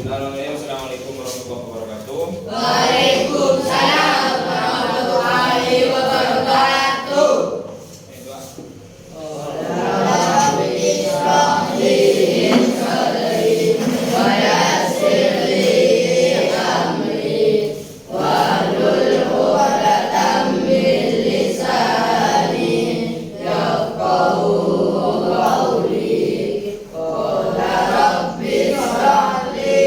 Bismillahirrahmanirrahim. Assalamualaikum warahmatullahi wabarakatuh. Waalaikumsalam warahmatullahi wabarakatuh. Rabbi ishrah li sadri wa yassir li amri wahlul 'uqdatam min lisani yafqahu qawli. Qala rabbi ishrah li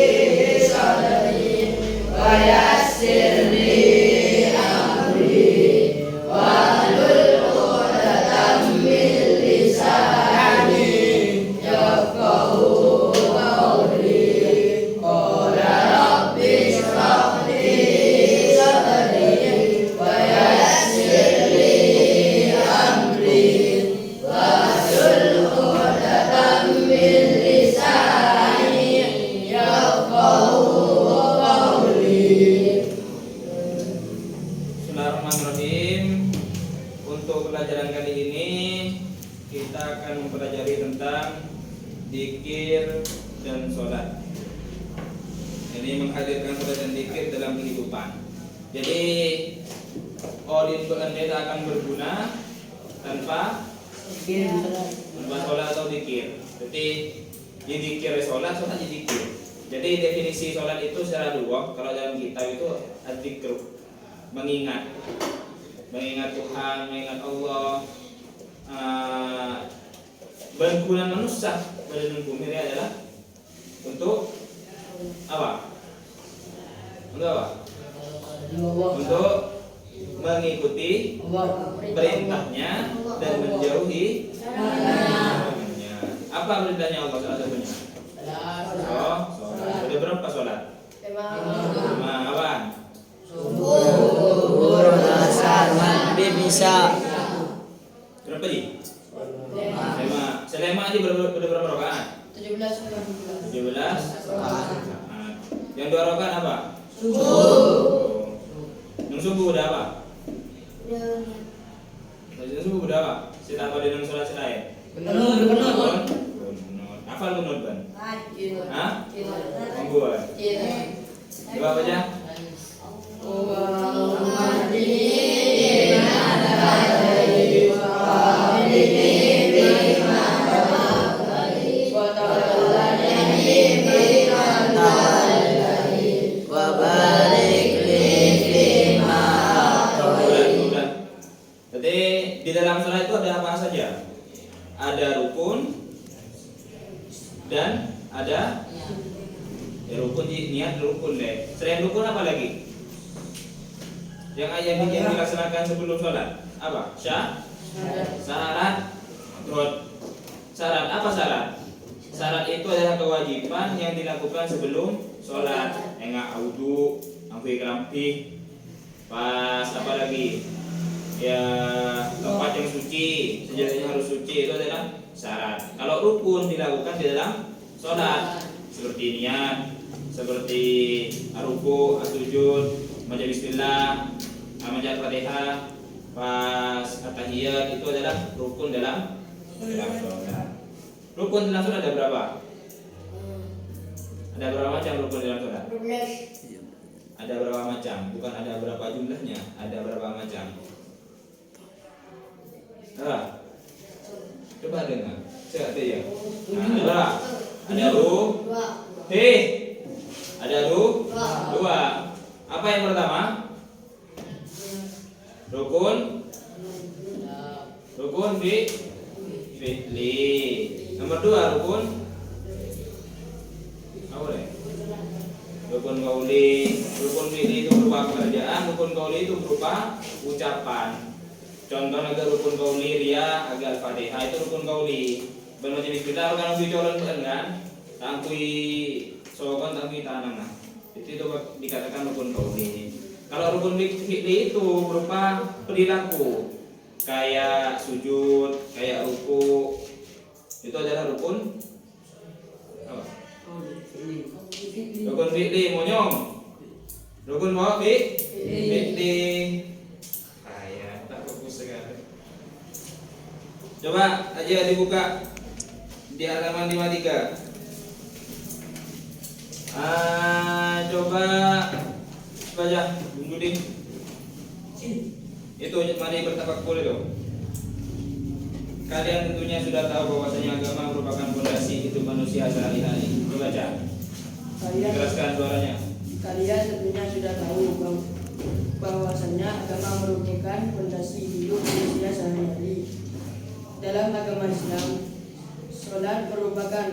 sadri wa yassir li amri wahlul 'uqdatam min lisani yafqahu qawli. Qala rabbi ishrah li sadri wa yassir li amri wahlul 'uqdatam min lisani yafqahu qawli. Bismillahirrahmanirrahim. Untuk pelajaran kali ini kita akan mempelajari tentang dzikir dan sholat. Ini menghadirkan sholat dan dzikir dalam kehidupan. Jadi audit Anda akan berguna tanpa sholat atau dzikir. Jadi dzikir sholat, sholat dzikir. Jadi definisi sholat itu secara luas kalau dalam kitab itu adzikr, mengingat Tuhan, mengingat Allah. Berguna manusia pada bumi ini adalah untuk apa? Untuk apa? Untuk mengikuti perintahnya dan menjauhi larangannya. Apa perintahnya Allah salah satunya? Sholat. Ada berapa sholat? 5. Apa? Zuhur, asar, maghrib, isya. Berapa di? 5. Selama di berapa rakaat? 17. Yang 2 rakaat apa? Subuh. Yang subuh udah apa? Yang subuh udah apa? Kita apa dengan sholat selain? Benar. Hafal benar ban? Hah? Membuat. Coba baca. Jadi di dalam sholat itu ada apa saja? Ada rukun dan ada rukun, niat rukun deh. Selain rukun apa lagi? Yang dilaksanakan sebelum sholat apa? Syarat. Syarat apa syarat? Syarat itu adalah kewajiban yang dilakukan sebelum sholat. Enggak wudu, ambil kerampi, pas apa lagi? Ya tempat yang suci, sejatinya harus suci, itu adalah syarat. Kalau rukun dilakukan di dalam sholat seperti niat, seperti ruku, sujud, baca bismillah, baca Al-Fatihah, pas at-tahiyat, itu adalah rukun dalam sholat. Rukun dalam sholat ada berapa? Ada berapa macam rukun dalam sholat? Ada berapa macam? Bukan ada berapa jumlahnya, ada berapa macam? Coba dengar. Coba ya. Ada dua. Apa yang pertama? Rukun fi'li. Nomor 2 rukun apa deh? Rukun qauli. Rukun fi'li itu berupa pekerjaan, rukun qauli itu berupa ucapan. Contoh agak rukun qauli ria, agak Al-Fatihah itu rukun qauli. Bermacam bismillah kan bicolon kan? Tangkui sokan tangkui tanah. Itu dikatakan rukun qauli. Kalau rukun fi'li itu berupa perilaku, kayak sujud, kayak ruku. Itu adalah rukun apa? Rukun fi'li monyong. Rukun fi'li. Tak fokus sekali. Coba aja dibuka di halaman 53. Din. Itu mari bertafakkur itu. Kalian tentunya sudah tahu bahwasanya agama merupakan fondasi hidup manusia sehari-hari. Coba baca. Jelaskan suaranya. Kalian tentunya sudah tahu bahwasanya agama merupakan fondasi hidup manusia sehari-hari. Dalam agama Islam, sholat merupakan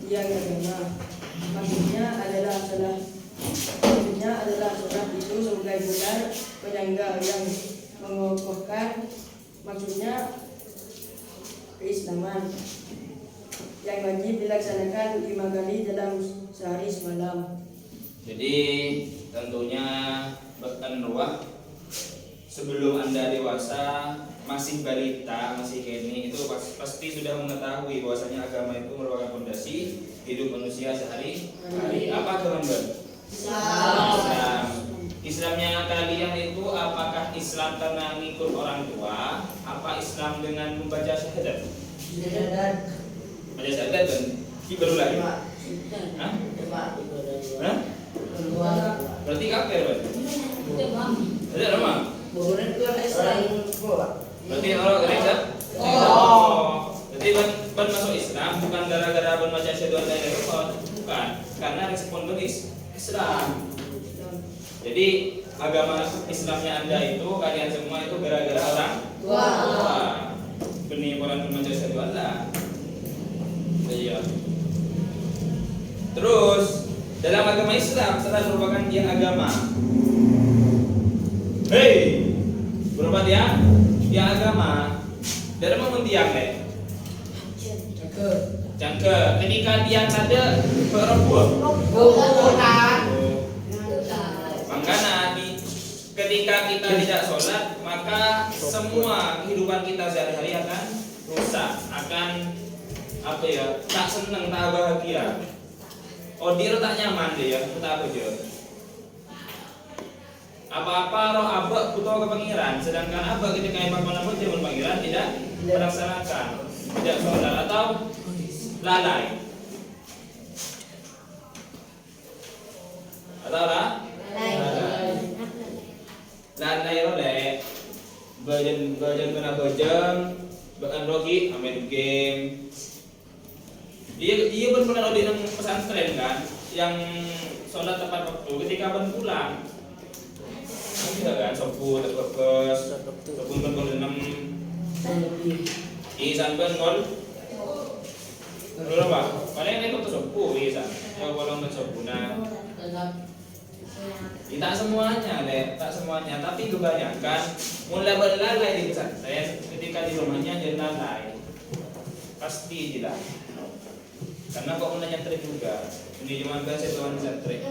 tiang agama. Maksudnya adalah sholat itu sebagai pilar penyangga yang mengokohkan maksudnya keislaman yang wajib dilaksanakan 5 kali dalam sehari semalam. Jadi tentunya Ruah, sebelum Anda dewasa, masih balita, masih kini, itu pasti sudah mengetahui bahwasanya agama itu merupakan fondasi hidup manusia sehari-hari. Apa agama baru? Islam. Islamnya kalian itu apakah Islam karena ngikut orang tua? Apa Islam dengan membaca syahadat? Baca syahadat kan? Ini baru lagi. Hah? Hah? Berarti kafir kan? Ada rumah? Berarti orang gereja? Oh. Berarti ban masuk Islam bukan gara-gara ban baca syahadat la ilaha illallah, bukan. Karena respon Islam. Jadi agama Islamnya Anda itu, kalian semua itu gara-gara orang tua. Benih orang membaca syahadat Allah. Iya. Terus dalam agama Islam salat merupakan tiang agama. Hei, berapa tiang? Tiang agama. Dari mana tiang deh? Cangke. Ketika tiang ada berapa? Makanya ketika kita tidak sholat, maka semua kehidupan kita sehari-hari akan rusak, akan tak senang, tak bahagia. Odir tak nyaman dia, tak bejo. Apa-apa roh abak butuh ke pangeran, sedangkan abak ketika yang bangun dia pangeran tidak melaksanakan, tidak sholat atau lalai. Atau lalai rolek bajan kena bajang bahkan rogi main game. Iya benar-benar di pesantren kan, yang sholat tepat waktu. Ketika ben pulang, tidak kan sopu terpepes, sopu ben gol 6, isan ben gol berapa? Paling ini tuh sopu isan, kalau bolong ben sopu nah. Tak semuanya deh, tak semuanya, tapi kebanyakan mulai berlalai di pesantren. Saya ketika di rumahnya jadi lalai, pasti tidak. Karena kok menanya trik juga, ini cuma bahasa tuan trik.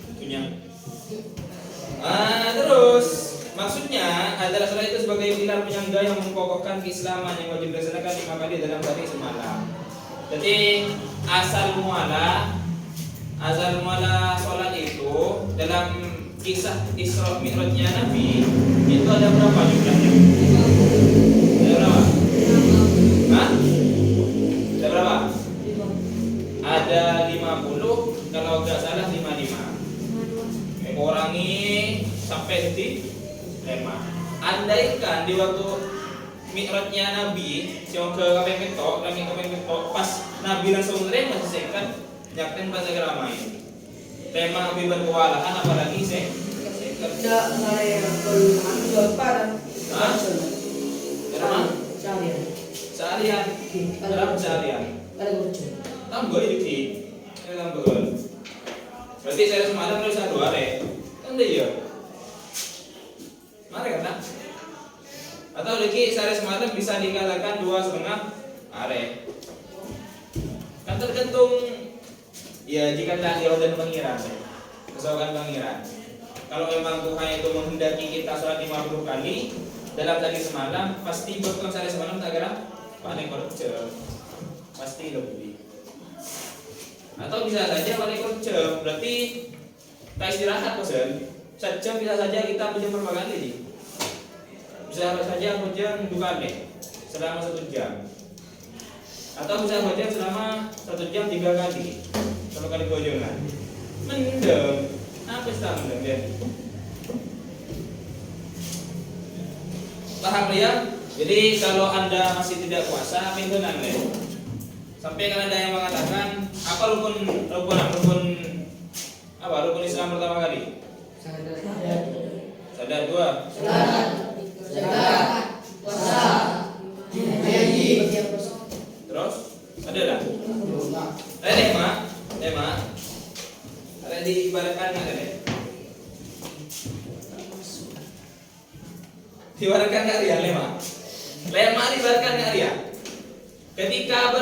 Tentunya. Terus maksudnya adalah sholat itu sebagai pilar penyangga yang mengokohkan keislaman yang wajib dilaksanakan 5 kali dalam sehari semalam. Jadi asal muala sholat itu dalam kisah Isra Mi'rajnya Nabi itu ada berapa jumlahnya? Ada berapa? Hah? Ada berapa? Ada 50, kalau nggak salah 55. Kurangi sampai detik 5. Andaikan di waktu Mi'rajnya Nabi siang ke kapeng ketok, pas Nabi langsung rem masih sekan, nyakin pas ramai. Tema Nabi berkewalahan apalagi sekan. Seharian. Berapa seharian? Tambah dikit. Tambah. Berarti saya semalam harus 2 hari. Kan dia. Mari kan? Atau lagi saya semalam bisa dikatakan 2,5 hari. Kan tergantung ya jika tak dan pangeran. Kesokan pangeran. Kalau memang Tuhan itu menghendaki kita sholat 50 kali dalam tadi semalam, pasti bekal sehari semalam tak kira paling kerja. Pasti lebih. Atau bisa saja paling kerja, berarti tak istirahat bosan. Sejam bisa saja kita berjam berapa kali? Bisa saja berjam 2 kali selama 1 jam. Atau bisa berjam selama 1 jam 3 kali. 1 kali bojongan. Mendem. Apa sih mendem ya? Paham ya? Jadi kalau Anda masih tidak puasa, pintunan deh. Sampai kan ada yang mengatakan apa rukun Islam pertama kali? Sadar dua. Terus ada lah. Lema. Ada diibaratkan nggak ada? Diibaratkan nggak dia lema? Lema diibaratkan nggak dia? Ketika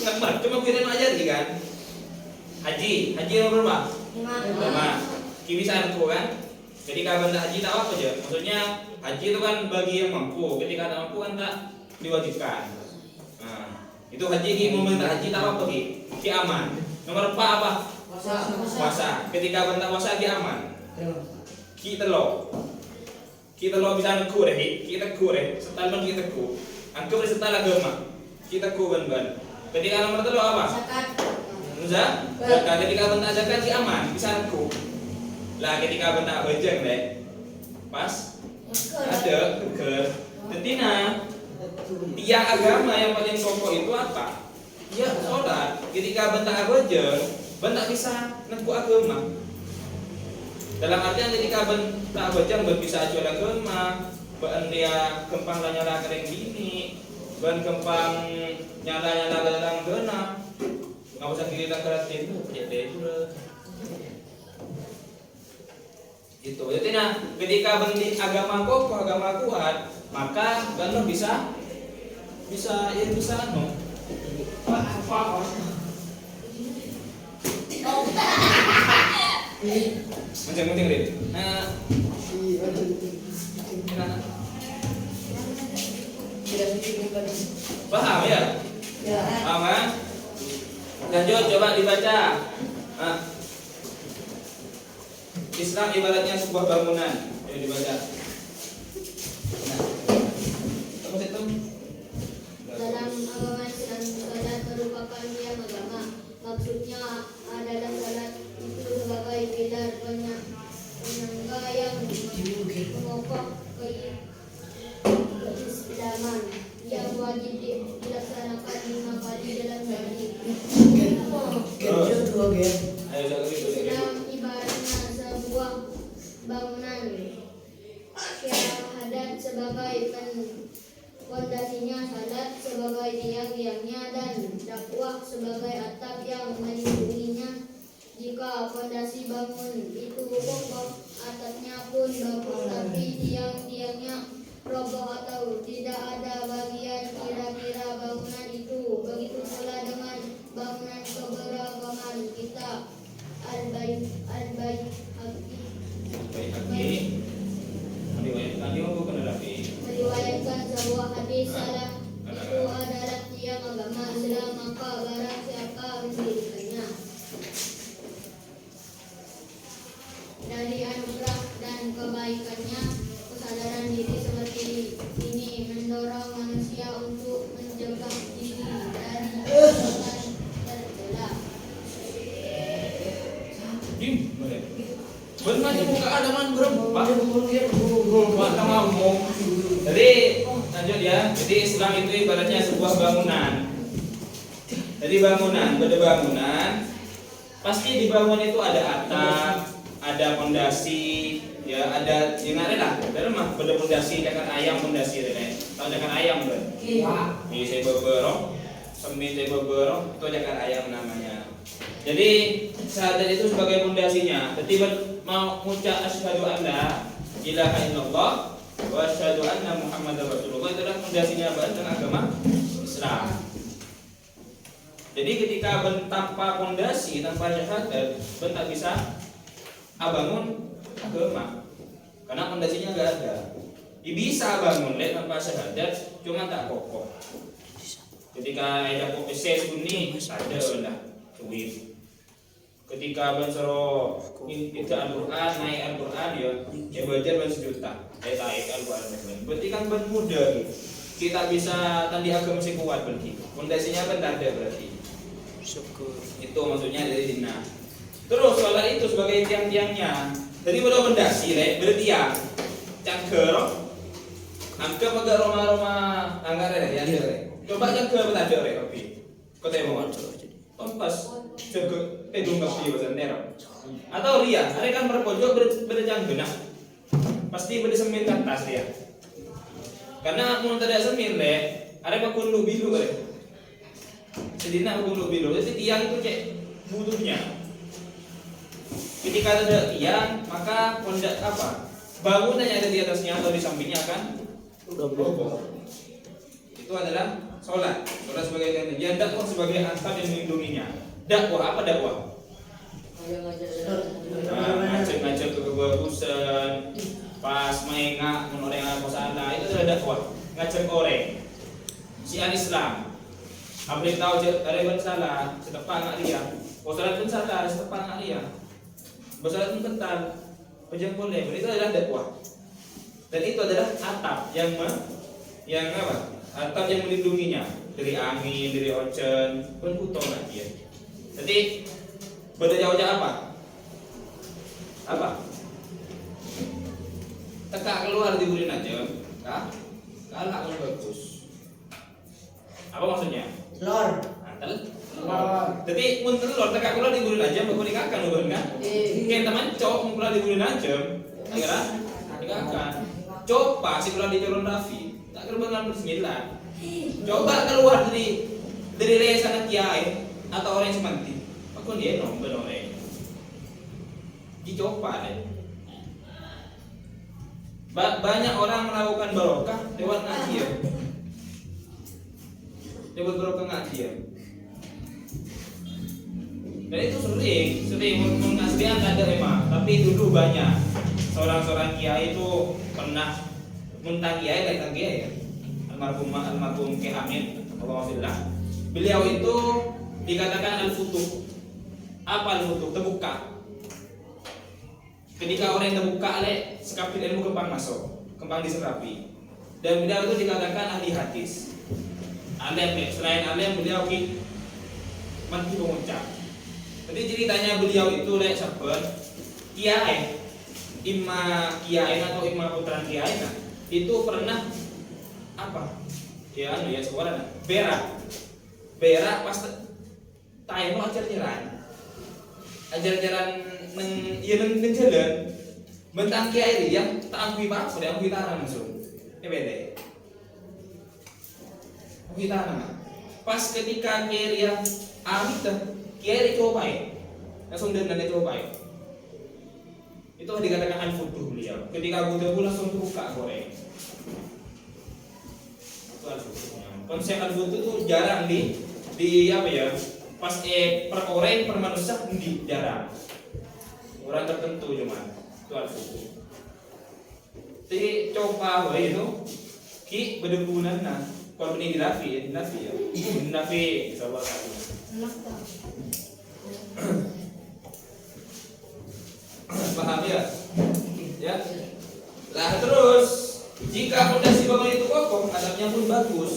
ngemer, cuma kita aja kan? Haji nomor berapa? 5. Bisa aku kan? Ketika benda haji tak apa aja. Maksudnya haji itu kan bagi yang mampu. Ketika tak mampu kan tak diwajibkan. Nah, itu haji meminta haji tak apa ki aman. Nomor 4 apa? Puasa. Ketika benda puasa ki aman. Ki telo bisa neku deh. Kita teku deh. Setal ban kita teku. Angkat setal agama. Kita teku ban. Ketika nomor 3 apa? Zakat. Ketika benda zakat ki aman. Bisa neku. Lah ketika benda bejeng deh. Pas ada keker. Tetina tiang agama yang paling pokok itu apa? Ya sholat. Ketika benda bejeng, benda bisa neku agama. Dalam artian ketika benda bejeng bisa jual agama, ban dia kempang nyala kering gini, ban kempang nyala dalam genap. Nggak usah kita keratin ya deh itu. Jadi ketika bentuk agama kokoh, agama kuat, maka benar bisa Menceng deh. Nah, paham ya? Paham kan? Lanjut, coba dibaca. Nah, Islam ibaratnya sebuah bangunan. Ayo dibaca. Nah, apa itu? Dalam agama Islam, salat merupakan tiang agama. Maksudnya adalah salat itu sebagai pilar penyangga yang mengokoh keislaman yang wajib dilaksanakan 5 kali dalam sehari. Islam ibaratnya sebuah bangunan, syahadat sebagai fondasinya, salat sebagai tiang-tiangnya, dan dakwah sebagai atap yang melindunginya. Jika fondasi bangun itu kokoh, atapnya pun bagus, tapi tiang-tiangnya roboh atau tidak ada bagian kira-kira bangunan itu. Begitu pula dengan bangunan keberagaman kita. Meriwayatkan sebuah hadis, salah itu adalah tiang agama Islam, maka barang siapa mendirikannya dari anugerah dan kebaikannya. Kesadaran diri seperti ini mendorong manusia untuk menjaga diri dari perbuatan tercela. Benar buka ada man berempat. Maka ngomong. Jadi lanjut ya. Jadi Islam itu ibaratnya sebuah bangunan. Jadi beda bangunan. Pasti dibangun itu ada atap, ada fondasi, ya ada yang ada lah. Dalam mah beda fondasi dengan ayam fondasi deh. Tahu dengan ayam kan? Ini saya beberok, semi saya beberok itu dengan ayam namanya. Jadi syahadat itu sebagai fondasinya. Jadi mau mengucap asyhadu an la ilaha illallah wa asyhadu anna muhammadar rasulullah, itu adalah fondasinya tentang agama Islam. Jadi ketika tanpa fondasi, tanpa syahadat, tak bisa bangun agama. Karena fondasinya enggak ada. Bisa bangun tanpa syahadat, cuma tak kokoh. Ketika ada kopi bunyi, ada lah, cuit. Ketika bensoro itu Al-Quran, naik Al-Quran ya belajar ban sejuta. Naik Al-Quran. Berarti kan ban muda gitu. Kita bisa tadi agama masih kuat berarti. Fondasinya kan ada berarti. Syukur. Itu maksudnya dari dina. Terus sholat itu sebagai tiang-tiangnya. Jadi pada fondasi berarti ya cangker Angka pada Roma angka ya dia. Coba aja ke betul aja kopi. Kau tengok. Pas jaga pedung kopi bahasa nerok. Atau ria, ada kan berpojok berjang genah. Pasti bersemin ke atas dia. Karena mau tidak semin deh, ada pakundu bilu deh. Sedina pakundu bilu, jadi tiang itu cek butuhnya. Ketika ada tiang, maka pondak apa? Bangunan yang ada di atasnya atau di sampingnya akan roboh. Itu adalah sholat sebagai gantian, dakwah sebagai atap yang melindunginya. Dakwah apa dakwah? Ngajak ke kebagusan, pas main menurut yang aku salah, itu adalah dakwah. Ngajak orang siar Islam, apa tahu ada yang salah, setepak nggak dia. Sholat pun salah, setepak nggak dia. Bersalat pun kental, pejam boleh. Itu adalah dakwah. Dan itu adalah atap yang apa? Atap yang melindunginya dari angin, dari ocean, pun putong lagi ya. Jadi berjauh-jauh apa? Apa? Tekak keluar diburin aja, kah? Kalah pun bagus. Apa maksudnya? Telur. Telur. Jadi mun telur tekak keluar diburin aja, bagus dikakan bukan kan? Kayak teman cowok mun keluar diburin aja, kira dikakan. Coba si keluar di calon Raffi, tak kerbangan bersemilan. Coba keluar dari lesan kiai atau orang yang semanti. Aku dia nombor orang. Dicoba deh. Banyak orang melakukan barokah lewat ngaji ya. Lewat barokah ngaji ya. Dan itu sering mengaslian ada emang, tapi dulu banyak seorang kiai itu pernah muntah kiai baik kiai ya. Almarhum Ki Hamid, Alhamdulillah. Beliau itu dikatakan al-futuh. Apa al-futuh? Terbuka. Ketika orang yang terbuka sekapit ilmu kembang masuk, kembang diserapi. Dan beliau itu dikatakan ahli hadis. Alim, selain alim beliau mantu pengucap. Jadi ceritanya beliau itu sabar kiai, imma kiai atau imma putra kiai itu pernah apa? Ya sekarang berak pas tayo ajar-ajaran neng jalan bentang kiai yang tak ambil apa dia ambil tanah langsung beda ambil tanah pas ketika kiai yang ambil kiai coba langsung dan coba itu dikatakan al-futuh beliau ketika butuh langsung buka goreng itu al-futuhnya konsep al-futuh itu jarang di apa ya pas per orang per manusia di jarang orang tertentu cuma itu al-futuh. Jadi coba itu ki berdebunan kalau ini dinafi ya dinafi sabar paham ya ya lah terus jika fondasi bangunan itu kokoh atapnya pun bagus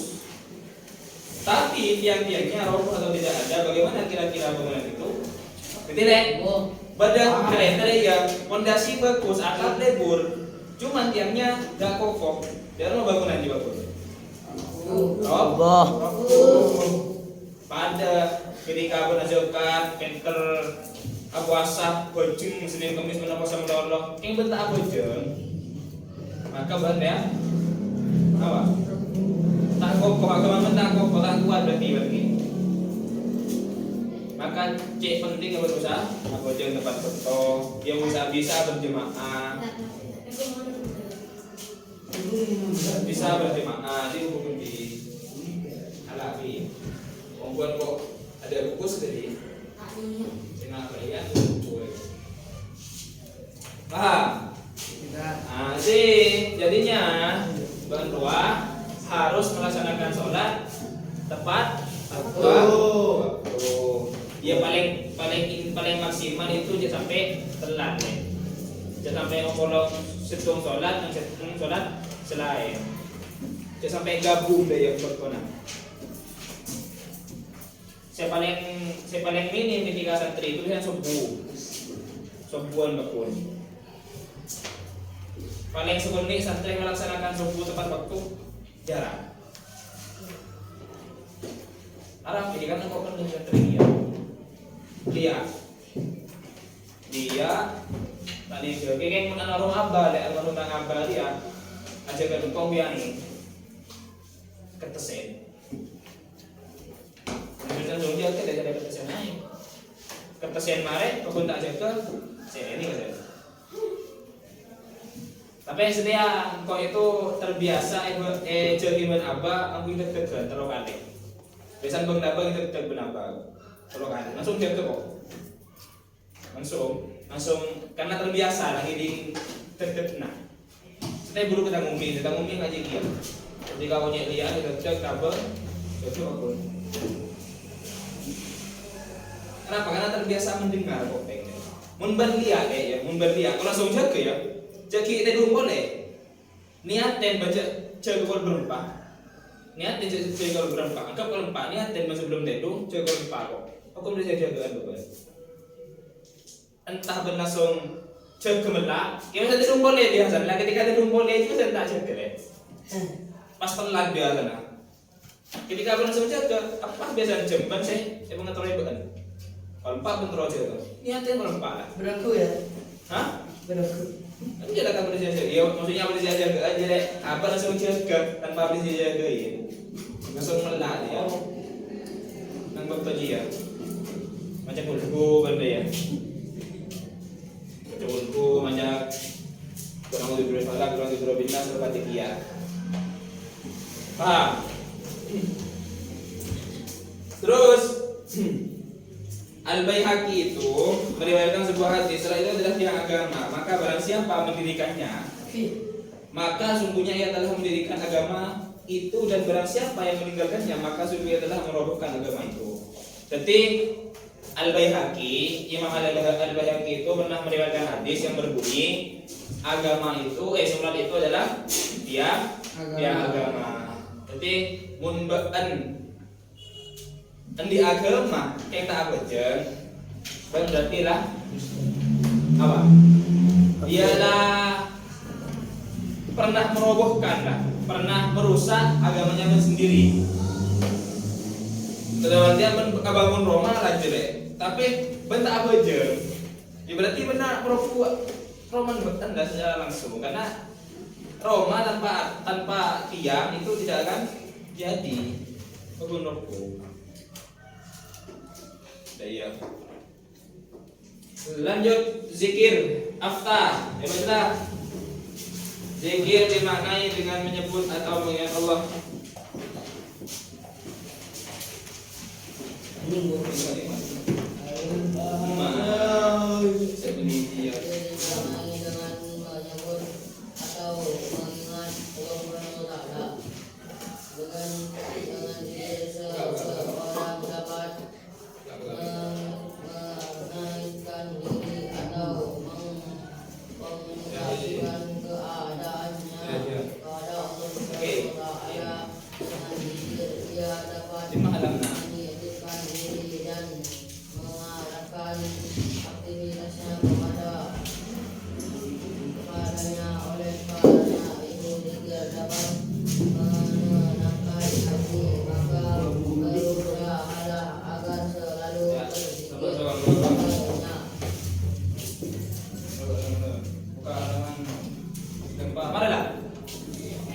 tapi tiang-tiangnya roboh atau tidak ada, bagaimana kira-kira bangunan itu? Betul ya? Badan kereta ya, fondasi bagus, atap lebur, cuman tiangnya gak kokoh. Dari mana bangunan di bagus? Roboh. Pada ketika benajokan, kenter, abuasah, bojeng, Senin Kamis menapasa meloloh, yang bentak bojeng, maka ya apa? Tak kokoh, agama tak kokoh, tak kuat berarti. Maka cek penting yang berusaha, apa jangan tempat foto, yang bisa berjemaah, bisa berjemaah, di hukum di alafi. Membuat kok ada buku sedih, dengan kalian paham? Nah, jadinya bahwa harus melaksanakan sholat tepat waktu. Ya paling maksimal itu jangan sampai telat nih. Jangan sampai ngomong setung sholat selain. Jangan sampai gabung deh yang berkona. Saya paling minim ketika santri itu yang subuhan bakun. Paling semenit santai melaksanakan subuh tepat waktu jarang. Arab ini kan kok kan dia tadi kengeng mun almarhum abah le almarhum nang abah dia aja kan kau biani ketesen. Kemudian dia ke dari ketesen naik. Ketesen mare kebun tak jaga saya ini kan. Tapi setia kau itu terbiasa jeliman abah aku itu dekat terus kali. Biasanya bang abah itu dekat benabang terus kali langsung jaga kok. Langsung karena terbiasa lagi di dekat nah. Setia buru kita ngomong aja dia. Jadi kalau dia dekat kabel itu aku. Kenapa? Karena terbiasa mendengar kok pengen. Mun berliak ya, mun berliak. Kalau langsung jaga ya, jaga kita dulu boleh. Niatin baca jaga kalau berempat. Niatin jaga kalau berempat. Anggap kalau berempat niatin masih belum tentu jaga kalau berempat kok. Aku bisa jaga dulu. Entah berlangsung jaga melak. Kita bisa dulu boleh biasa. Lah ketika dulu boleh itu saya tak jaga deh. Pas pelan biasa nah. Ketika berlangsung jaga, apa biasa jemban sih? Saya mengetahui bukan. Kalau empat bentrok aja tuh. Niatnya kalau empat lah. Berlaku ya? Hah? Berlaku. Kan dia akan berjaga. Ya maksudnya berjaga aja deh. Apa langsung jaga tanpa berjaga ya. Langsung melat ya. Nang bakto dia. Macam ulku benda ya. Macam ulku macam kurang lebih bersalah, kurang lebih berbina seperti dia. Paham? Terus Al-Baihaqi itu meriwayatkan sebuah hadis, setelah itu adalah tiang agama. Maka barang siapa mendirikannya, maka sungguhnya ia telah mendirikan agama itu, dan barang siapa yang meninggalkannya, maka sungguhnya telah merobohkan agama itu. Jadi Al-Baihaqi, Imam Al-Baihaqi itu pernah meriwayatkan hadis yang berbunyi agama itu, sholat itu adalah tiang agama. Jadi munba'an di agama yang tak bejeng berarti lah apa? Dialah pernah merobohkan lah, pernah merusak agamanya sendiri. Dalam artian bangun Roma lah jelek, tapi bentak bejeng. Ya berarti benar meroboh Roma anda secara langsung, karena Roma tanpa tiang itu tidak akan jadi bangun. Iya. Lanjut zikir aftah. Baca. Zikir dimaknai dengan menyebut atau mengingat Allah.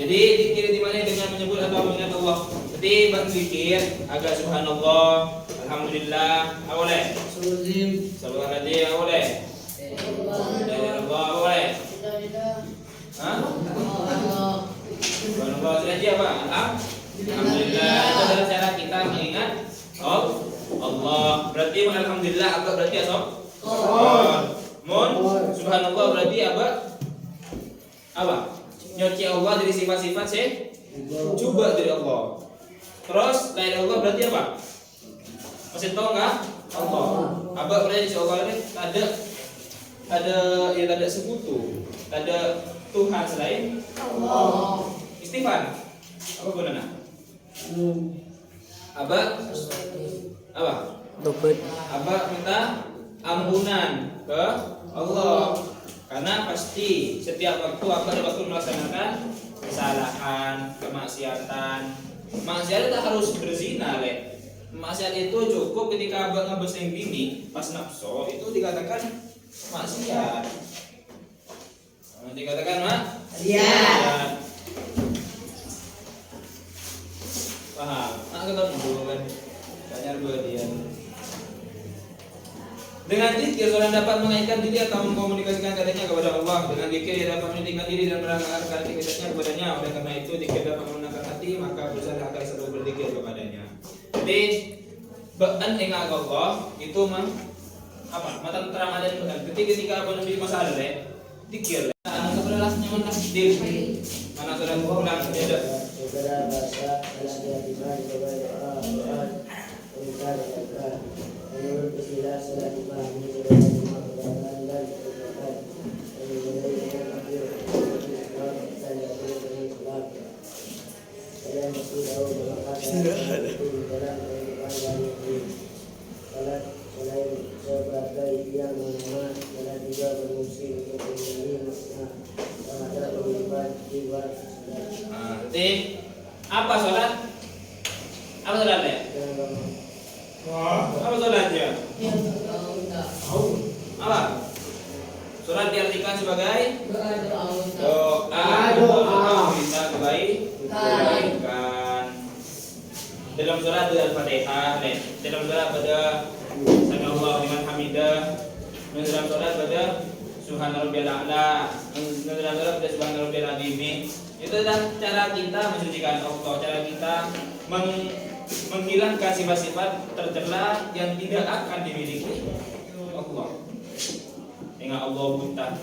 Jadi zikir dimana dengan menyebut atau mengingat Allah. Jadi berzikir agak subhanallah, alhamdulillah, boleh. Subhanallah, boleh. Subhanallah, boleh. Hah? Subhanallah jadi apa? Alhamdulillah. Itu adalah cara kita mengingat Allah. Berarti alhamdulillah apa berarti ya sob? Subhanallah berarti apa? Apa? Nyoci Allah dari sifat-sifat coba dari Allah. Terus lain Allah berarti apa? Masih tahu nggak? Allah. Apa berarti Allah ini ada sekutu, ada Tuhan selain Allah. Istighfar. Apa gunanya? Apa? Tobat. Apa minta ampunan ke Allah. Karena pasti setiap waktu pada waktu melaksanakan kesalahan, kemaksiatan. Maksiat tak harus berzina, Le. Maksiat itu cukup ketika abang ngebeseng bini pas nafsu itu dikatakan maksiat. Dikatakan maksiat. Paham? Nah, ketemu dulu kan. Tanya dua dia. Dengan zikir seorang dapat mengaitkan diri atau mengkomunikasikan katanya kepada Allah. Dengan zikir dia dapat meningkatkan diri dan merangkak aktivitasnya kepadanya. Oleh karena itu zikir dapat menenangkan hati, maka berusaha agar selalu berzikir kepadanya. Jadi ba'an ingat Allah itu mata terang ada yang ketika apa nabi masalah zikir. Anak keberlasnya mana diri. Anak sudah pulang ada. Saudara bahasa dalam kehidupan sebagai orang perintah dan menurut istilah setelah dipahami sebagai semua kebenaran dan kebenaran dan mulai dengan akhir Islam dan akhir dengan Islam. Kalian mesti tahu bahwa kata itu dalam kehidupan yang hidup. Salat selain sebagai yang menemani salat juga berfungsi untuk menjadi makna terhadap kehidupan jiwa. Jadi apa sholat? Apa sholatnya? Apa sholatnya? Apa? Sholat diartikan sebagai doa minta kebaikan. Dalam sholat ada Al-Fatihah, dalam sholat pada Sami'allahu liman hamidah, dalam sholat pada Subhanarabbiyal a'la, dalam sholat pada Subhanarabbiyal azim. Itu adalah cara kita mensucikan Allah, cara kita menghilangkan sifat-sifat tercela yang tidak akan dimiliki Allah. Ingat Allah buta,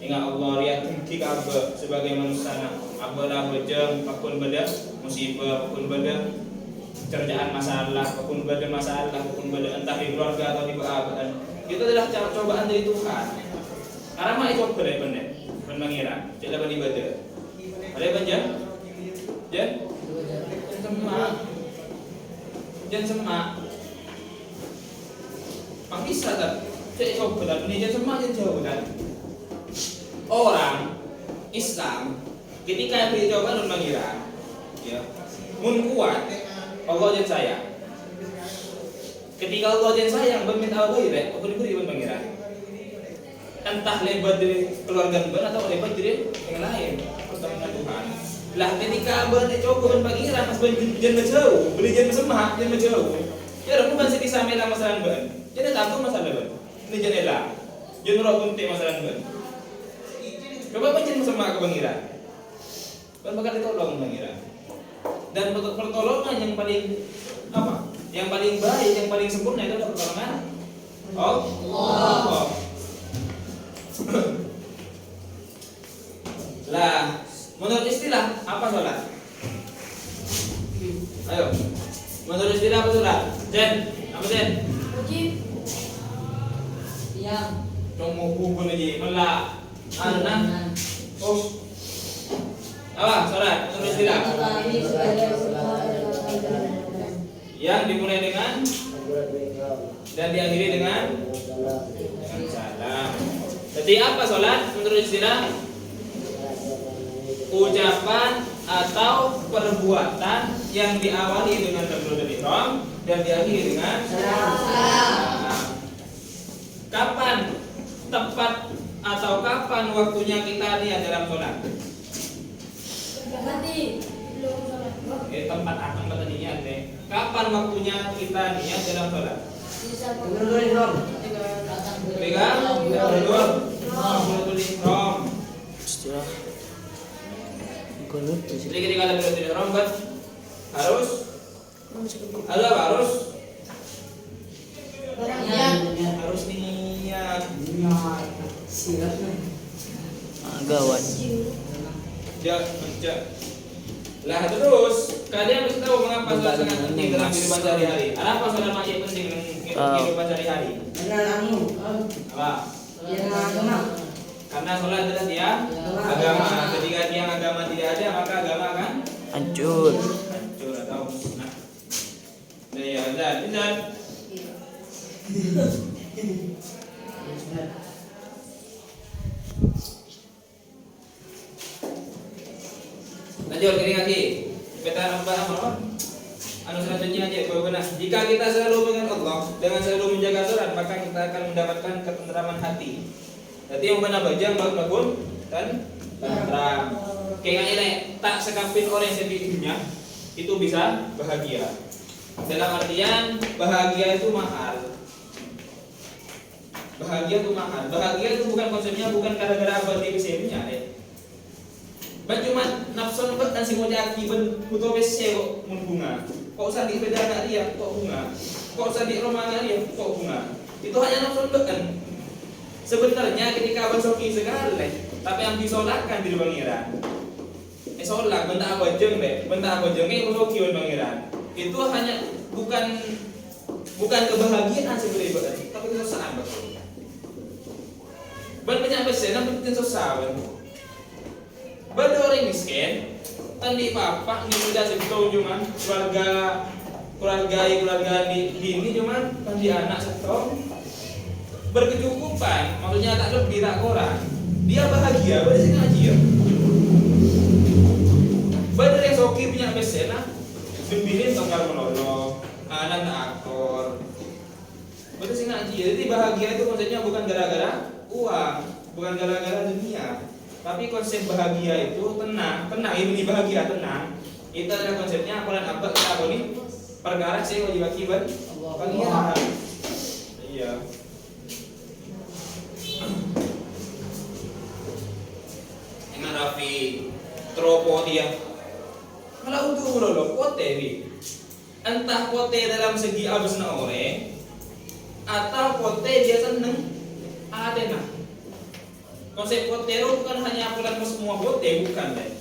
ingat Allah lihat ketika apa sebagai manusia, apa dah bejeng, apapun benda musibah, apapun benda kerjaan masalah, apapun benda masalah, apapun benda entah di keluarga atau di keadaan. Itu adalah cobaan dari Tuhan. Karena mah itu benar benar mengira, tidak beribadah. Ada apa Jan? Jan semak. Mak bisa tak? Cek coba tak? Ini Jan semak Jan jauh kan? Orang Islam ketika beri jawaban mengira, ya, mun kuat Allah Jan sayang. Ketika Allah Jan sayang, berminta Allah ya, apa diberi mengira? Entah lebat dari keluarga ben atau lebat dari yang lain. Pertemuan Tuhan. Lah ketika abah coba berpangiran mas jangan jauh, beli jangan semak, jangan jauh. Ya aku masih bisa melang masalah ban. Jangan takut masalah ban. Ini jangan lah. Jangan roh kunti masalah ban. Coba jangan semak ke pangiran. Ban bakal ditolong pangiran. Dan pertolongan yang paling apa? Yang paling baik, yang paling sempurna itu adalah pertolongan Allah. Lah, menurut istilah apa sholat? Ayo, menurut istilah apa sholat? Jen, apa Jen? Wajib. Yang Cuma kubun aja, melak, anak, apa sholat? Menurut istilah? Yang dimulai dengan dan diakhiri dengan salam. Jadi apa sholat menurut istilah? Ucapan atau perbuatan yang diawali dengan takbiratul ihram dan diakhiri dengan salam. Kapan tepat atau kapan waktunya kita niat dalam sholat? Tempat akan berniat deh. Kapan waktunya kita niat dalam sholat? Pegang takbiratul ihram. Istilah kunut Jadi ketika takbiratul ihram harus niat. agak wajib. Lah terus kalian harus tahu mengapa sholat sangat penting dalam kehidupan sehari-hari. Apa sholat masih penting dalam kehidupan sehari-hari? Apa? Karena sholat adalah tiang agama. Ketika tiang agama tidak ada, maka agama akan Hancur. atau musnah. Nah ya, dan Lanjut lagi. Kita apa? Anu selanjutnya aja, benar. Jika kita selalu mengingat Allah dengan selalu menjaga sholat, maka kita akan mendapatkan ketenteraman hati. Jadi yang benar bajang bangun dan tenteram. Kayak ini tak sekapin orang yang sedihnya itu bisa bahagia. Dalam artian bahagia itu mahal. Bahagia itu mahal. Bahagia itu bukan konsepnya bukan gara-gara apa di PCM-nya deh. Cuma nafsu nembet dan si mojaki ben butuh WC kok mun bunga. Kok usah di beda anak dia kok bunga. Kok usah di rumah anak dia kok bunga. Itu hanya nafsu nembet kan. Sebenarnya ketika abang soki sekali, tapi yang disolatkan di pangeran. Sholat benda apa jeng deh, benda apa jeng ini soki pangeran. Itu hanya bukan kebahagiaan sebenarnya, tapi kesusahan betul. Ban banyak besar, namun penting susah ban. Ban orang miskin, tadi papa ni muda sebetulnya cuman keluarga di bini cuman tadi anak setong berkecukupan, maksudnya tak lebih tak kurang. Dia bahagia, berarti ngaji ya. Ban yang soki punya besar, nah, bini tongkar menolong, anak tak aktor. Berarti ngaji ya. Jadi bahagia itu konsepnya bukan gara-gara uang, bukan gara-gara dunia, tapi konsep bahagia itu tenang, ini bahagia tenang. Itu adalah konsepnya apalan apa kita apa nih? Perkara saya wajib akibat pangeran. Iya. Dengan Rafi tropo dia. Kalau untuk urolo pote bi, entah pote dalam segi abisna orang, atau pote dia seneng ada nah. Konsep potero bukan hanya apalan semua pote, bukan deh.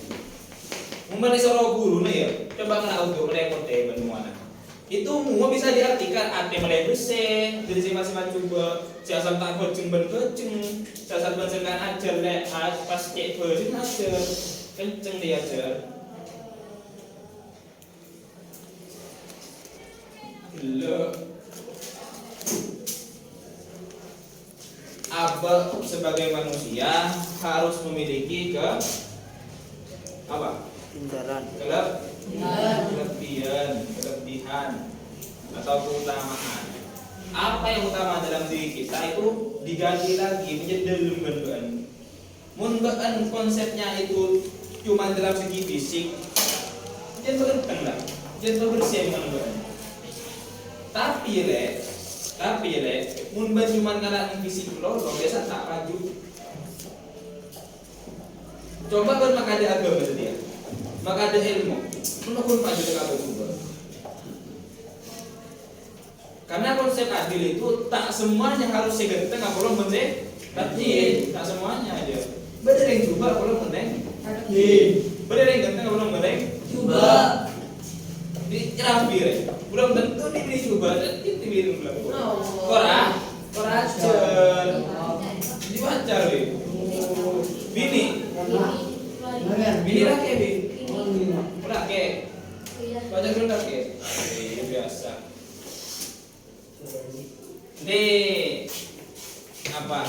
Memang seorang guru nih ya, coba kena untuk mereka pote bagaimana. Itu semua bisa diartikan ate mulai bersih, dari masing-masing coba siasat tak koceng ben koceng, siasat ben sengkan ajar le pas cek bersih ajar, kenceng dia ajar. Lo Abah sebagai manusia harus memiliki apa? Kelebihan atau keutamaan. Apa yang utama dalam diri kita itu diganti lagi menjadi dalam bentukan. Munbaan konsepnya itu cuma dalam segi fisik, jangan berenteng lah, jangan bersih munbaan. Tapi mun cuma karena fisik lo biasa tak maju. Coba kan maka ada agama dia, maka ada ilmu, menurut maju dengan agama. Karena konsep adil itu tak semuanya harus segenteng, apalagi penting, tapi tak semuanya aja. Bener yang coba, apalagi penting, bener yang ganteng, apalagi penting, coba. Di rapi belum tentu diberi coba dan diberi belum. Koracer, diwajar bini laki laki, baca dulu laki, biasa. Ini apa?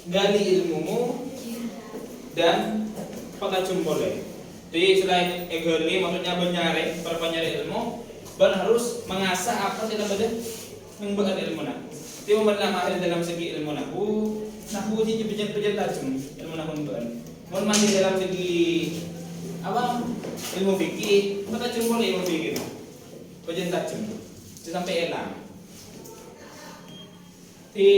Gali ilmumu dan pakai boleh. Jadi selain egali maksudnya perpanjang ilmu, ban harus mengasah apa sih namanya membuat ilmu nak. Jadi membelah mahir dalam segi ilmu nahu ini pejan tajam ilmu nahu ban. Mau mahir dalam segi apa ilmu fikih, maka cuma boleh ilmu fikih, pejan tajam, sampai elang. Di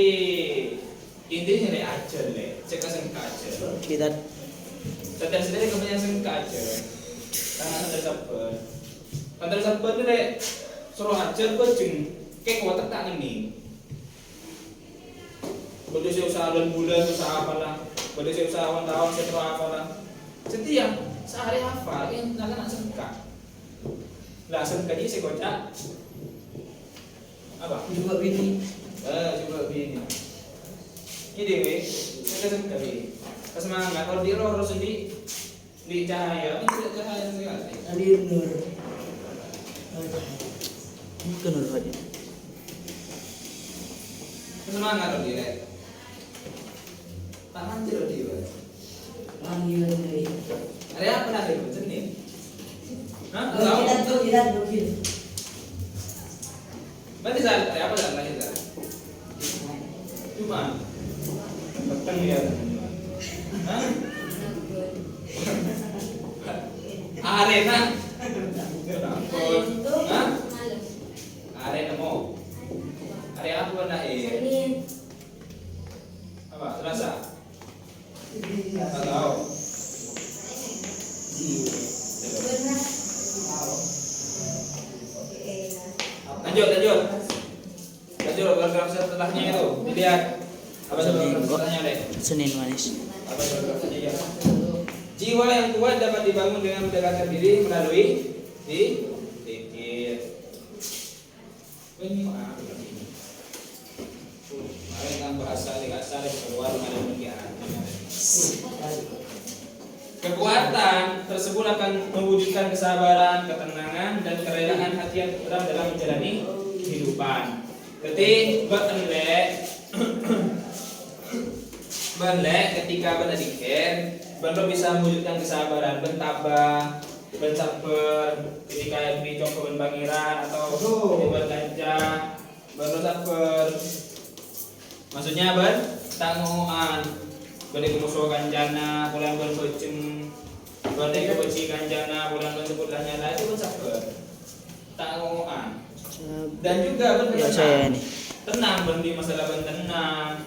intinya le ajar le, cekaseng ajar. Kita Sadar sendiri kebanyakan sengka aja. Tangan sadar sabar ni dek suruh ajar kocing kayak kuat tak nih. Bodoh saya usaha bulan usaha apa lah, bodoh saya usaha tahun saya apa lah. Setiap sehari hafal yang nak sengka. Lah sengka ni saya kocak. Apa? juga bini. Juga bini. Ini dewe, saya sengka ni. Semangat kalau dia harus di cahaya, ini tidak cahaya sekali. Adi nur. Bukan nur aja. Semangat kalau dia. Tangan tidak dia. Panggilan dari. Hari apa nanti? Senin. Hah? Kita Tahu? tuh kita dukil. Berarti saat hari apa saat lahir saat? Jumat. Petang ya. Hah? Arena. Hah? Arena mau. Hari apa lahir? Apa? Selasa. Tak tahu. Lanjut. Paragraf setelahnya itu. Dilihat. Apa paragraf setelahnya, Dek? Senin manis. Apa paragraf setelahnya? Jiwa yang kuat dapat dibangun dengan mendekatkan diri melalui zikir. Ini maaf. Mari kan bahasa dikasar keluar dari pikiran. Kekuatan tersebut akan mewujudkan kesabaran, ketenangan, dan kerelaan hati yang tenteram dalam menjalani kehidupan. Ketika berdikir, benar bisa mewujudkan kesabaran, bentabah, bensaber, ketika dicoba bangiran atau berganja, sabar. Maksudnya tanggungan. Bade kumuso kanjana, pulang berbecem, bade kebeci kanjana, pulang bersebutlah nyala itu sabar. Tanggungan. Dan juga tenang. Tenang berhenti masalah tenang.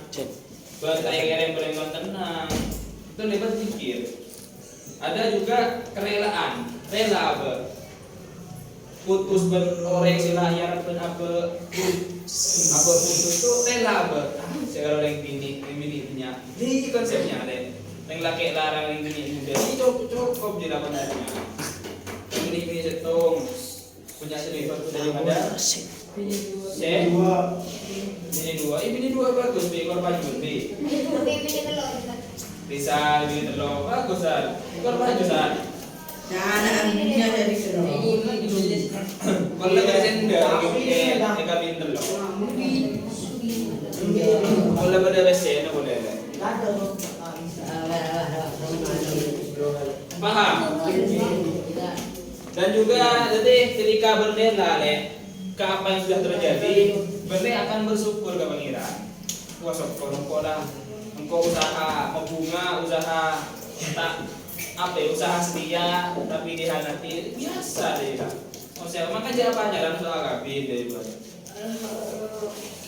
Bertanya tenang. Itu lebat pikir. Ada juga kerelaan, rela apa? Putus berorek layar pun apa putus itu rela apa? Sekarang yang bini punya, ini konsepnya deh. Yang laki larang yang bini muda, ini cukup je lah benarnya. Yang bini setong punya selipar sudah yang ada. Bini dua bagus, korban lebih. Bisa bini telur bagus kan? Korban juga. Nah, anaknya dari sana. Kalau biasanya enggak kabin telur. Kalau pada biasanya boleh. Paham? Dan juga jadi ketika berdoa ke apa yang sudah terjadi, berarti akan bersyukur ke pangeran. Wah syukur engkau usaha membunga, usaha tak usaha setia tapi dihanati biasa deh kan. Maksudnya maka jadi pelajaran soal kabin deh buat.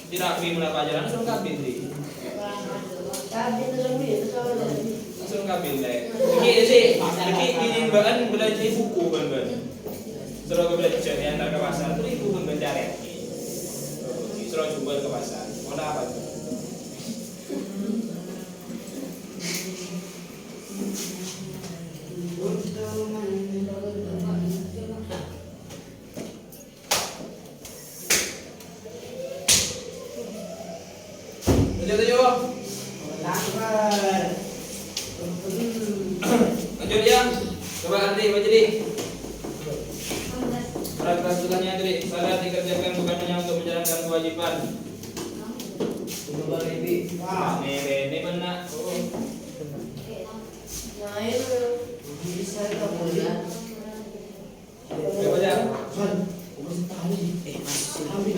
Tidak pilih pelajaran soal kabin deh. Langsung kabin deh. Ini bahkan belajar buku kan. Suruh belajar di antar ke pasar itu ibu pun mencari. Suruh coba ke pasar. Mau apa tuh? Lanjut ya. Coba nanti baca di. Paragraf setelahnya tadi, salat dikerjakan bukan hanya untuk menjalankan kewajiban. Ini benar.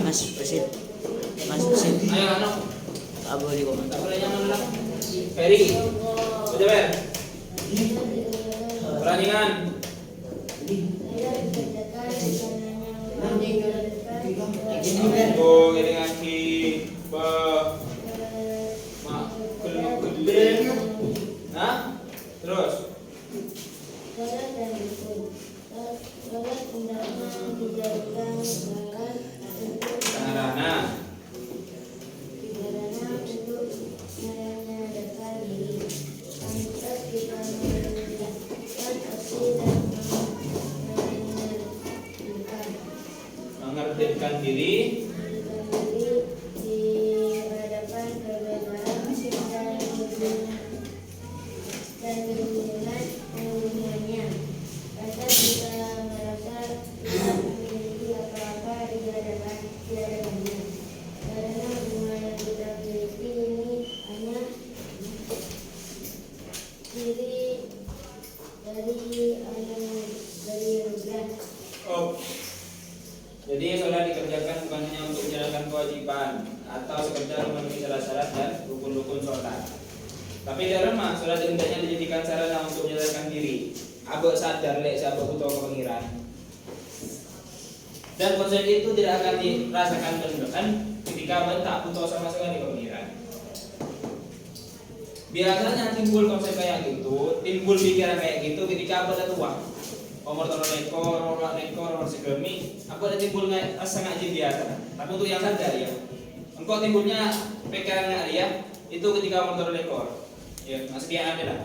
Mas Presid. Ayo anak. Abu di komen. Tak boleh nyaman lah. Ferry. Baca Fer. Perandingan. Aku ini ngaji nah terus sarana mengertikan diri memenuhi syarat-syarat dan rukun-rukun sholat. Tapi dalam sholat hendaknya dijadikan sarana untuk menyadarkan diri. Abah sadar lek siapa butuh kepengiran. Dan konsep itu tidak akan dirasakan benar ketika abah tak butuh sama sekali kepengiran. Biasanya timbul konsep kayak gitu, timbul pikiran kayak gitu ketika abah udah tua. Umur umur segemi, aku ada timbul rasa ngaji biasa. Tapi untuk yang sadar ya, engkau timbulnya pikiran nggak dia itu ketika umur ekor. Ya, maksudnya ada lah.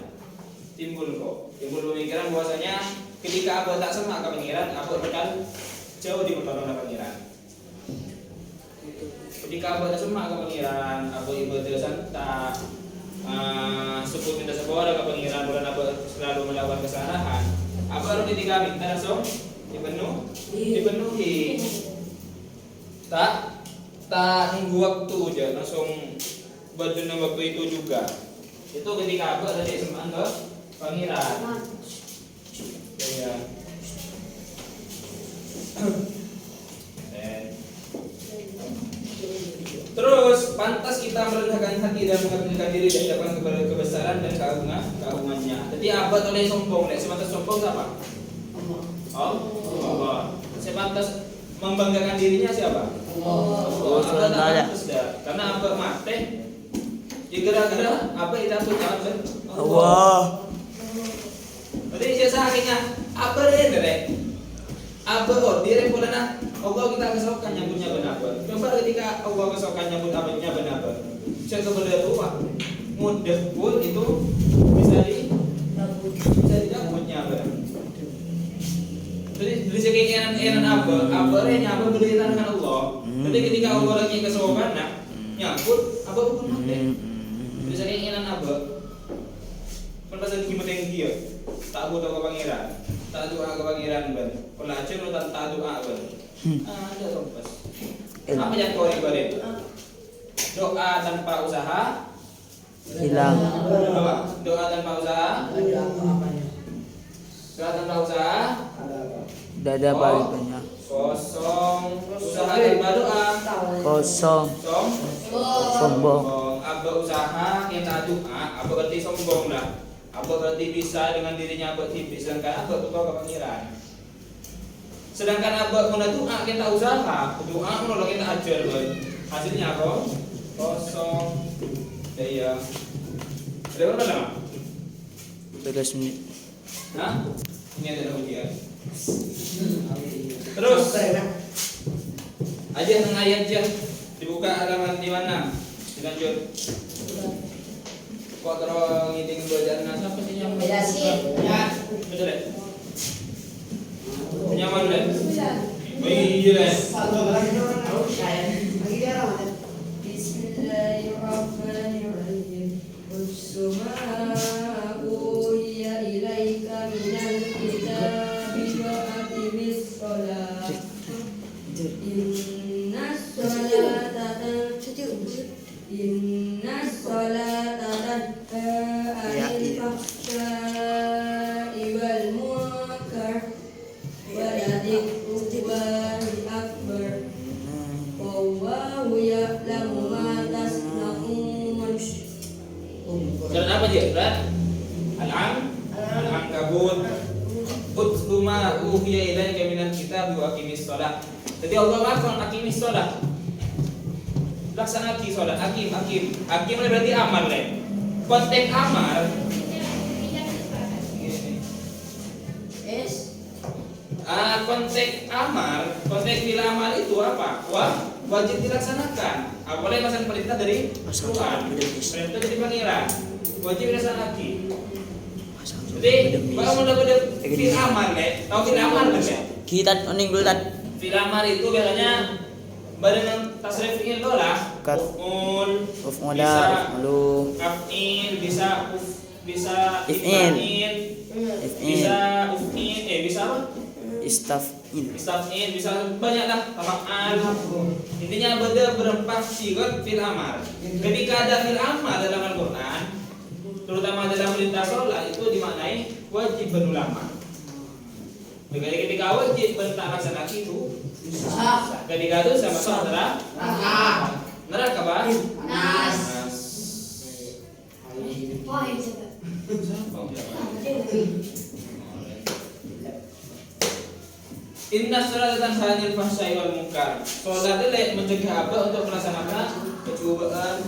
Timbul pemikiran bahwasanya ketika abah tak semak kepengiran, abah bakal jauh di pertolongan pengiran. Ketika abah tak semak kepengiran, abah ibadah santai. Sebut minta sebuah ke pengiran bulan abah selalu melakukan kesalahan. Apa harus ditinggal minta langsung dipenuhi. Tak nunggu waktu aja langsung berdana waktu itu juga. Itu ketika apa tadi sembah ke pangeran. Ya. Terus pantas kita merendahkan hati dan mengabdikan diri di hadapan kepada kebesaran dan keagungannya. Jadi abad oleh sombong, sebatas sombong siapa? Allah. Sebatas membanggakan dirinya siapa? Allah. Karena abad mati, gara-gara apa itu tuh Allah. Jadi saya akhirnya apa deh? Apa diri pulana Allah kita kesokan nyambutnya benar. Coba ketika Allah kesokan nyambut abadnya benar. Saya kepada tua mudah pun itu bisa didapatnya benar. Jadi dari keinginan apa nyambut berkaitan dengan Allah. Jadi ketika Allah lagi kesokan nyambut apa pun mati. Dari keinginan apa? Pasal gimana yang dia tak butuh ke pangeran, tak doa ke pangeran ban. Pelajar lu tak doa ban. Ada kompas. Apa yang kau ibarat? Doa tanpa usaha Hilang. Doa tanpa usaha. Doa tanpa usaha. Tidak ada balikannya. Kosong. Usaha tanpa doa. Kosong. Sombong. Apa usaha kita doa, apa berarti sombong lah. Apa berarti bisa dengan dirinya apa tipis, sedangkan apa butuh ke pangeran. Sedangkan apa mau doa kita usaha, doa mau kita ajar boy. Hasilnya apa? Kosong. Daya. Ada berapa lama? 12 menit. Hah? Ini adalah ujian. Terus aja tengah aja dibuka halaman di mana? Dilanjut. Kok terus ngiting bacaan siapa sih yang Yasin. Ya, betul ya? Nyaman deh. Iya deh. Bismillahirrahmanirrahim. Ussuma'u hiya ilaika minal kitabi wa aqimis sholat. Inna sholata tanha 'anil fahsya'i wal munkar wa ladhikrullahi akbar. Wallahu ya'lamu ma tasna'un. Surat apa dia? Surat Al-Ankabut. Utlu ma uhiya ilaika minal kitabi wa aqimis shalah. Jadi Allah langsung aqimis shalah. Laksanakan sholat, hakim berarti amal lah. Konteks amal. Konteks bila amal itu apa? Wajib dilaksanakan. Apalagi pasal perintah dari Tuhan. Perintah dari pangeran. Wajib dilaksanakan. Jadi kalau mau dapat fil amal lah, tahu fil amal kan? Kita oning gulat. Fil amal itu biasanya badan tasrif fi'il lah. Uf'ul, af'il, bisa if'il, bisa uf'il, bisa apa? Istaf'il, bisa banyak lah. Tafa'al. Intinya berempat sigat fil amar. Ketika ada fil amar dalam Al-Quran, terutama dalam perintah sholat itu dimaknai wajib berulama. Jadi ketika wajib bentak laksanakan itu ketika itu sama saudara Neraka ba? Nas. Inna sholat tanha 'anil fahsya'i wal munkar. Salat itu mencegah apa untuk melaksanakan kecobaan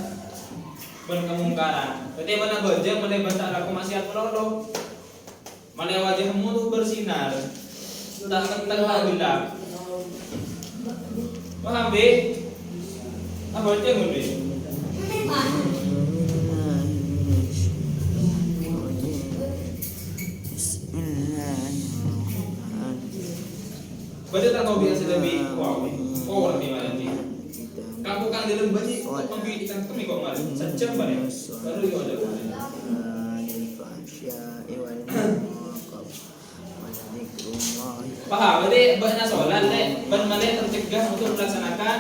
dan kemungkaran. Berarti mana bajang melebat laku maksiat melolo. Mana wajahmu tuh bersinar. Tak kentang tak gelap. Paham be? Apa aja be? Baca tak tahu biasa lebih wow. Oh lebih mana ni? Kamu kang dalam baca pembeli ikan kami kau malam. Sejam balik. Baru yo ada. Paham? Berarti banyak solat le, banyak tercegah untuk melaksanakan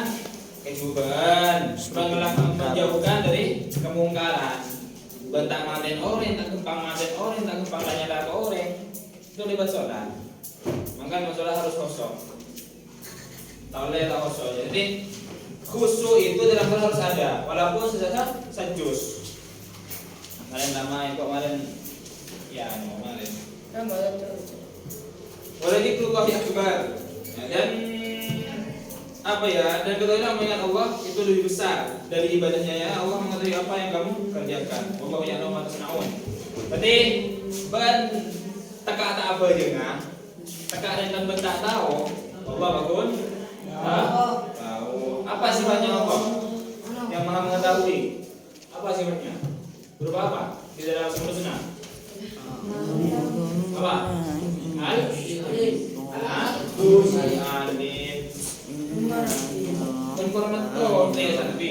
kejuban, menjauhkan dari kemungkaran. Bentang manten orang, tak kempang manten orang, tak kempang tanya ke orang. Itu lebat solat. Maka masalah harus kosong. Tak boleh tak kosong. Jadi khusyuk itu dalam hal harus ada, walaupun sesaat sajus. Kalian nama itu kemarin, ya kemarin. Boleh dikeluarkan akbar. Dan apa ya? Dan ketahuilah mengingat Allah itu lebih besar dari ibadahnya ya. Allah mengetahui apa yang kamu kerjakan. Allah ya'lamu ma tasna'un. Berarti ban teka tak apa jenga. Teka dan bentak tahu. Allah bakun. Tahu. Apa sifatnya Allah? Yang Maha mengetahui. Apa sifatnya? Berupa apa? Di dalam Al-Qur'an. Apa? Al-Alim. Kan korang tuh nih tapi.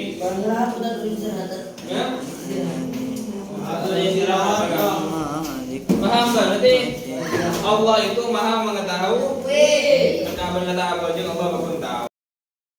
Ya? Paham kan? Nanti Allah itu Maha mengetahui. Tentang benda apa aja Allah pun tahu.